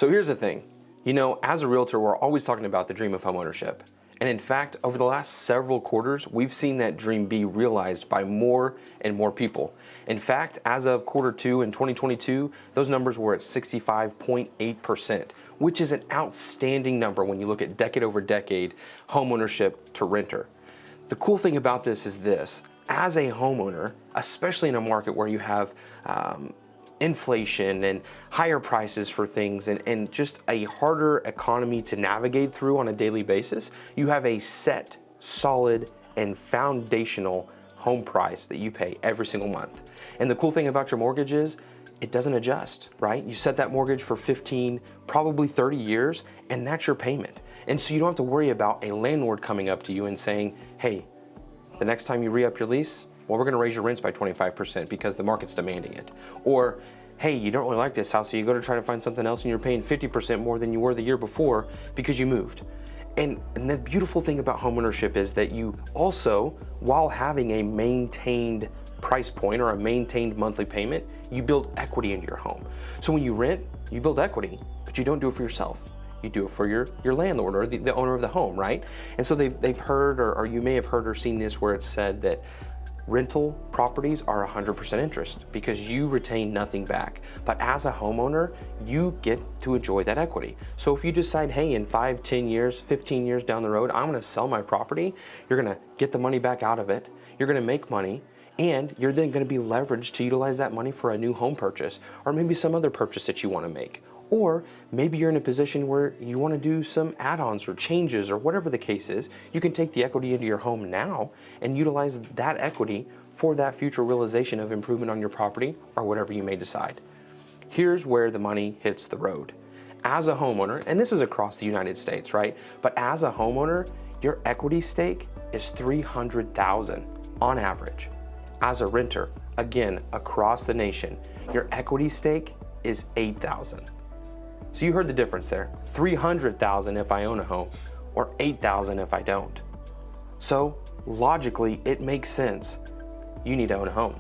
So here's the thing, as a realtor, we're always talking about the dream of homeownership. And in fact, over the last several quarters, we've seen that dream be realized by more and more people. In fact, as of Q2 in 2022, those numbers were at 65.8%, which is an outstanding number when you look at decade over decade homeownership to renter. The cool thing about this is this: as a homeowner, especially in a market where you have inflation and higher prices for things and just a harder economy to navigate through on a daily basis, you have a set, solid, and foundational home price that you pay every single month. And the cool thing about your mortgage is it doesn't adjust, right? You set that mortgage for 15, probably 30 years, and that's your payment. And so you don't have to worry about a landlord coming up to you and saying, hey, the next time you re-up your lease, well, we're gonna raise your rents by 25% because the market's demanding it. Or, hey, you don't really like this house, so you go to try to find something else and you're paying 50% more than you were the year before because you moved. And the beautiful thing about homeownership is that you also, while having a maintained price point or a maintained monthly payment, you build equity into your home. So when you rent, you build equity, but you don't do it for yourself. You do it for your landlord or the owner of the home, right? And so they've heard, or you may have heard or seen this, where it's said that rental properties are 100% interest because you retain nothing back. But as a homeowner, you get to enjoy that equity. So if you decide, hey, in 5, 10 years, 15 years down the road, I'm gonna sell my property, you're gonna get the money back out of it, you're gonna make money, and you're then gonna be leveraged to utilize that money for a new home purchase, or maybe some other purchase that you wanna make. Or maybe you're in a position where you want to do some add-ons or changes or whatever the case is. You can take the equity into your home now and utilize that equity for that future realization of improvement on your property or whatever you may decide. Here's where the money hits the road. As a homeowner, and this is across the United States, right? But as a homeowner, your equity stake is $300,000 on average. As a renter, again, across the nation, your equity stake is $8,000. So you heard the difference there. $300,000 if I own a home, or $8,000 if I don't. So logically, it makes sense. You need to own a home.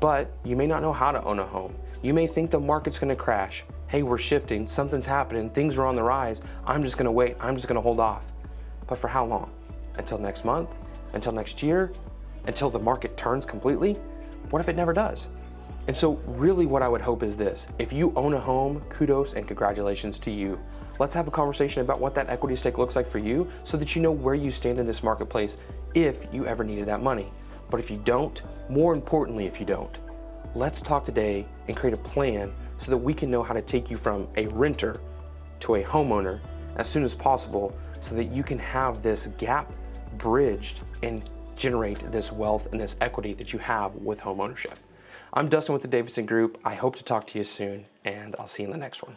But you may not know how to own a home. You may think the market's gonna crash. Hey, we're shifting, something's happening, things are on the rise. I'm just gonna wait, I'm just gonna hold off. But for how long? Until next month? Until next year? Until the market turns completely? What if it never does? And so really what I would hope is this: if you own a home, kudos and congratulations to you. Let's have a conversation about what that equity stake looks like for you so that you know where you stand in this marketplace if you ever needed that money. But if you don't, more importantly if you don't, let's talk today and create a plan so that we can know how to take you from a renter to a homeowner as soon as possible so that you can have this gap bridged and generate this wealth and this equity that you have with home ownership. I'm Dustin with the Davidson Group. I hope to talk to you soon, and I'll see you in the next one.